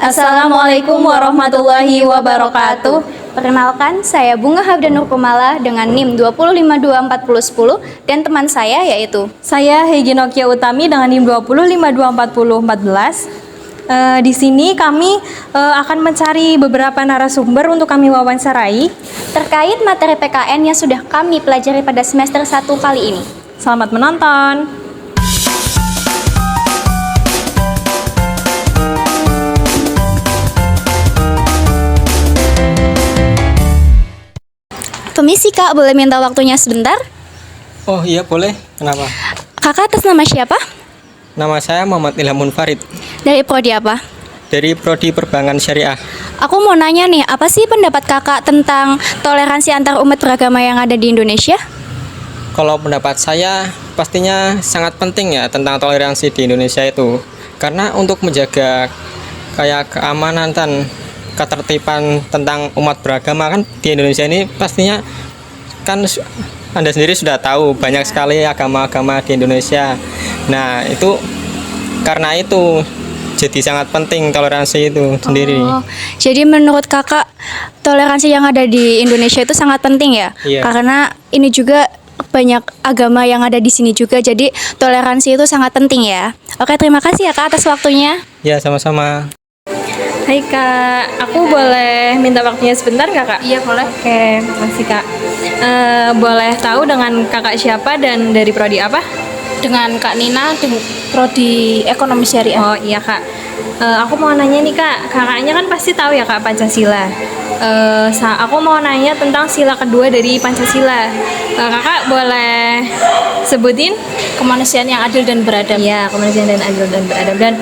Assalamualaikum warahmatullahi wabarakatuh. Perkenalkan, saya Bunga Habdan Nurkumala dengan NIM 2052410 dan teman saya yaitu Saya Hegi Nokia Utami dengan NIM 2052414. Di sini kami akan mencari beberapa narasumber untuk kami wawancarai terkait materi PKN yang sudah kami pelajari pada semester 1 kali ini. Selamat menonton. Permisi Kak, boleh minta waktunya sebentar? Oh iya boleh, kenapa? Kakak atas nama siapa? Nama saya Muhammad Ilham Munfarid Dari prodi apa? dari Prodi Perbankan Syariah. Aku mau nanya nih, apa sih pendapat kakak tentang toleransi antar umat beragama yang ada di Indonesia? Kalau pendapat saya pastinya sangat penting ya tentang toleransi di Indonesia itu. Karena untuk menjaga kayak keamanan dan ketertiban tentang umat beragama kan di Indonesia ini pastinya kan Anda sendiri sudah tahu banyak sekali agama-agama di Indonesia. Nah itu karena itu jadi sangat penting toleransi itu sendiri. Jadi menurut kakak toleransi yang ada di Indonesia itu sangat penting ya? Iya. Karena ini juga banyak agama yang ada di sini juga, jadi toleransi itu sangat penting ya. Oke, terima kasih ya Kak atas waktunya. Ya sama-sama. Hai Kak, aku boleh minta waktunya sebentar nggak Kak? Iya boleh. Oke, makasih Kak. Boleh tahu dengan kakak siapa dan dari prodi apa? Dengan Kak Nina dengan Prodi Ekonomi Syariah. Oh iya Kak, aku mau nanya nih Kak, kakaknya kan pasti tahu ya Kak Pancasila. Aku mau nanya tentang sila kedua dari Pancasila. Kakak boleh sebutin? Kemanusiaan yang adil dan beradab. Iya, kemanusiaan dan adil dan beradab. Dan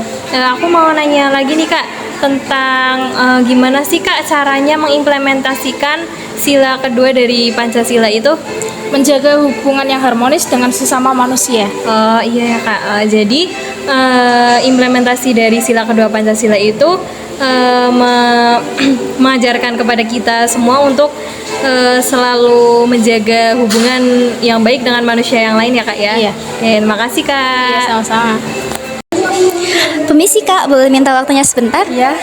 aku mau nanya lagi nih Kak, tentang gimana sih Kak caranya mengimplementasikan sila kedua dari Pancasila itu? Menjaga hubungan yang harmonis dengan sesama manusia. Oh iya ya Kak, jadi implementasi dari sila kedua Pancasila itu mengajarkan kepada kita semua untuk selalu menjaga hubungan yang baik dengan manusia yang lain ya Kak ya. Iya. Oke, terima kasih Kak. Iya, sama-sama. Permisi Kak, boleh minta waktunya sebentar? Ya,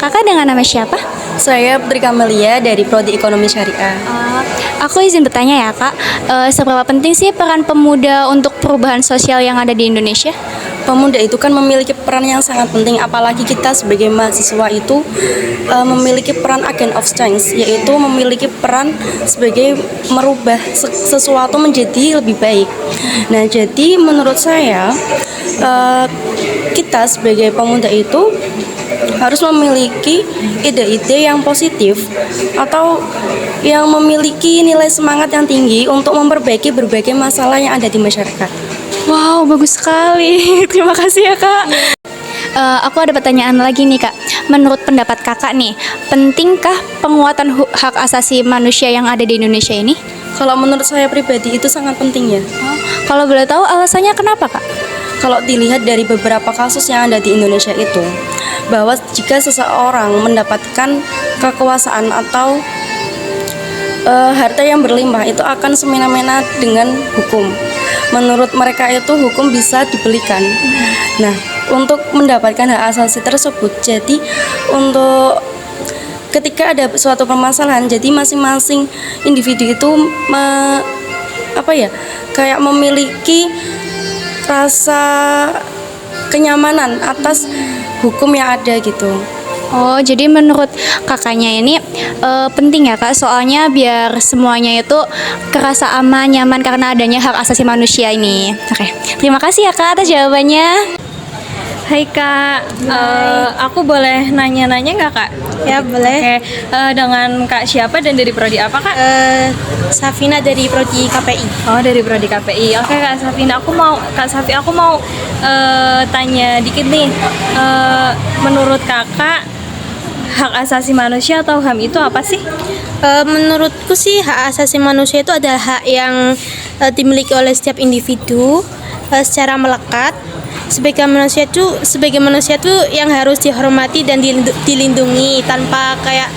Kakak dengan nama siapa? saya Putri Kamelia dari Prodi Ekonomi Syariah. Aku izin bertanya ya Kak, seberapa penting sih peran pemuda untuk perubahan sosial yang ada di Indonesia? Pemuda itu kan memiliki peran yang sangat penting, apalagi kita sebagai mahasiswa itu memiliki peran agent of change, yaitu memiliki peran sebagai merubah sesuatu menjadi lebih baik. Nah, jadi menurut saya kita sebagai pemuda itu harus memiliki ide-ide yang positif atau yang memiliki nilai semangat yang tinggi untuk memperbaiki berbagai masalah yang ada di masyarakat. Wow, bagus sekali. Terima kasih ya Kak. Aku ada pertanyaan lagi nih Kak. Menurut pendapat kakak nih, pentingkah penguatan hak asasi manusia yang ada di Indonesia ini? Kalau menurut saya pribadi itu sangat penting ya. Kalau boleh tahu alasannya kenapa Kak? Kalau dilihat dari beberapa kasus yang ada di Indonesia itu, bahwa jika seseorang mendapatkan kekuasaan atau harta yang berlimpah itu akan semena-mena dengan hukum. Menurut mereka itu hukum bisa dibelikan. Nah, untuk mendapatkan hak asasi tersebut, jadi untuk ketika ada suatu permasalahan, jadi masing-masing individu itu kayak memiliki rasa kenyamanan atas hukum yang ada gitu. Oh, jadi menurut kakaknya ini penting ya Kak, soalnya biar semuanya itu kerasa aman, nyaman karena adanya hak asasi manusia ini. Oke, terima kasih ya Kak atas jawabannya. Hai Kak, aku boleh nanya-nanya nggak Kak? Ya, boleh. Oke, dengan Kak siapa dan dari prodi apa Kak? Safina dari Prodi KPI. Oh, dari prodi KPI. Oke Kak Safina, aku mau tanya dikit nih. Menurut Kakak hak asasi manusia atau HAM itu apa sih? Menurutku sih hak asasi manusia itu adalah hak yang dimiliki oleh setiap individu secara melekat sebagai manusia tuh yang harus dihormati dan dilindungi tanpa kayak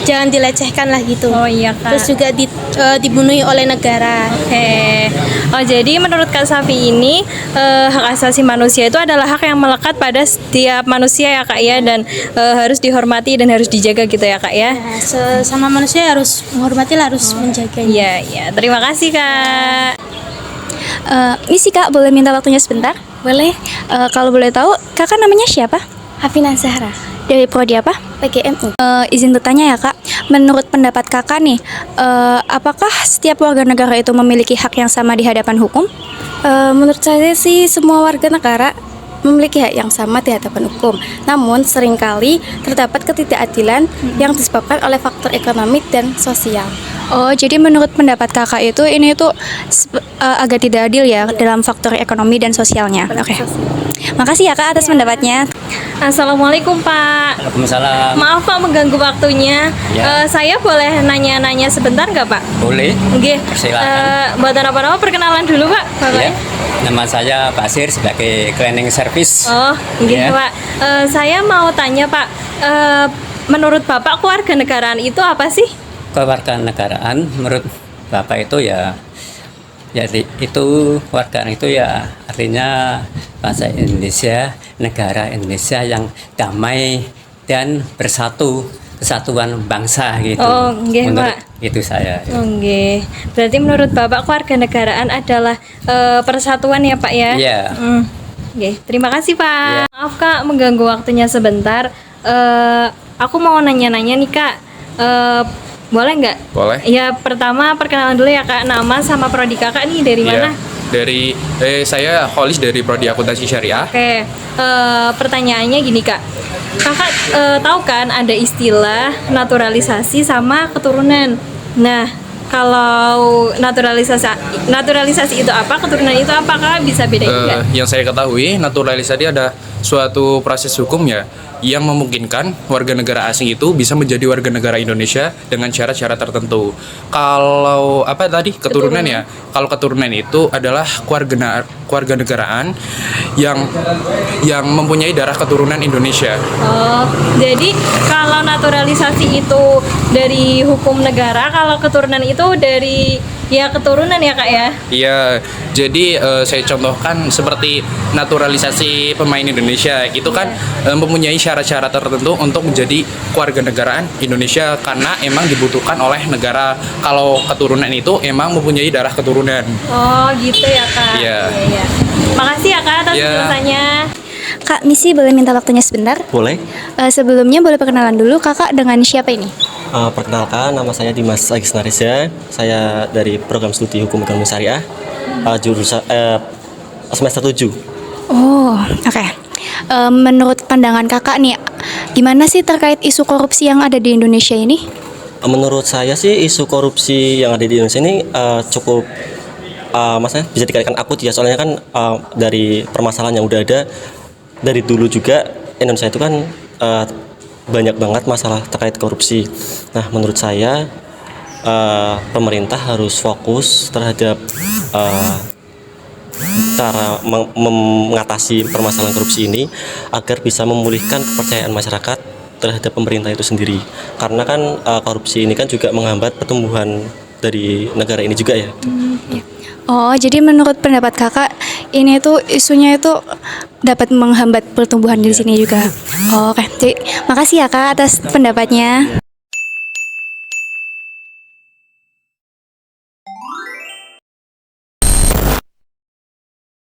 jangan dilecehkan lah gitu. Oh iya Kak. Terus juga dibunuhi oleh negara. Oke. Oh jadi menurut Kak Safi ini hak asasi manusia itu adalah hak yang melekat pada setiap manusia ya Kak ya, dan harus dihormati dan harus dijaga gitu ya Kak ya. Sesama manusia harus menghormati lah, harus menjaganya. Iya iya. Terima kasih Kak. Misi Kak, boleh minta waktunya sebentar? Boleh. Kalau boleh tahu, Kakak namanya siapa? Hafina Zahra, Dari prodi apa? PGMU. Izin bertanya ya Kak, menurut pendapat Kakak nih, apakah setiap warga negara itu memiliki hak yang sama di hadapan hukum? Menurut saya sih semua warga negara memiliki hak yang sama di hadapan hukum. Namun seringkali terdapat ketidakadilan yang disebabkan oleh faktor ekonomi dan sosial. Oh, jadi menurut pendapat Kakak itu ini tuh agak tidak adil ya dalam faktor ekonomi dan sosialnya. Oke. Makasih ya Kak atas pendapatnya. Assalamualaikum Pak. Waalaikumsalam. Maaf Pak mengganggu waktunya. Ya. Saya boleh nanya-nanya sebentar nggak Pak? Boleh. Oke. Silakan. Buat apa-apa perkenalan dulu Pak. Ya. Nama saya Pak Sir sebagai cleaning service. Oh, gitu Ya. Pak. Saya mau tanya Pak, menurut Bapak kewarganegaraan itu apa sih? Kewarganegaraan menurut Bapak itu ya itu warga itu ya artinya bangsa Indonesia, negara Indonesia yang damai dan bersatu, kesatuan bangsa gitu. Oh, nggih, menurut Pak. itu saya. Oke. Berarti menurut Bapak kewarganegaraan adalah persatuan ya Pak ya? Iya. Oke, terima kasih Pak. Maaf Kak mengganggu waktunya sebentar. Aku mau nanya-nanya nih Kak. Boleh nggak? Boleh. Ya pertama perkenalan dulu ya Kak, nama sama prodi Kakak nih dari mana? Dari saya Holis dari Prodi Akuntansi Syariah. Oke, pertanyaannya gini Kak. Kakak tahu kan ada istilah naturalisasi sama keturunan. Nah, kalau naturalisasi itu apa, keturunan itu apa, Kakak bisa bedain nggak? Yang saya ketahui, naturalisasi ada suatu proses hukum ya yang memungkinkan warga negara asing itu bisa menjadi warga negara Indonesia dengan syarat-syarat tertentu. Kalau apa tadi keturunan ya? Kalau keturunan itu adalah kewarganegaraan yang mempunyai darah keturunan Indonesia. Oh, jadi kalau naturalisasi itu dari hukum negara, kalau keturunan itu dari ya keturunan ya Kak ya? Iya, jadi saya contohkan seperti naturalisasi pemain Indonesia itu kan mempunyai syarat-syarat tertentu untuk menjadi kewarganegaraan Indonesia karena emang dibutuhkan oleh negara. Kalau keturunan itu emang mempunyai darah keturunan. Oh gitu ya Kak. Iya. Iya. Makasih ya Kak atas Iya. penjelasannya. Kak, Misi boleh minta waktunya sebentar? Boleh. Sebelumnya boleh perkenalan dulu Kakak dengan siapa ini? Perkenalkan, nama saya Dimas Agis Narisya. Saya dari program studi Hukum Ekonomi Syariah, jurusan semester 7. Oh, oke. Menurut pandangan Kakak nih, gimana sih terkait isu korupsi yang ada di Indonesia ini? Menurut saya sih isu korupsi yang ada di Indonesia ini cukup maksudnya bisa dikatakan akut ya, soalnya kan dari permasalahan yang udah ada dari dulu juga Indonesia itu kan banyak banget masalah terkait korupsi. Nah, menurut saya pemerintah harus fokus terhadap cara mengatasi permasalahan korupsi ini agar bisa memulihkan kepercayaan masyarakat terhadap pemerintah itu sendiri. Karena kan korupsi ini kan juga menghambat pertumbuhan dari negara ini juga ya. Oh, jadi menurut pendapat Kakak ini tuh isunya itu dapat menghambat pertumbuhan di sini juga. Oh, oke. Jadi, makasih ya Kak atas pendapatnya.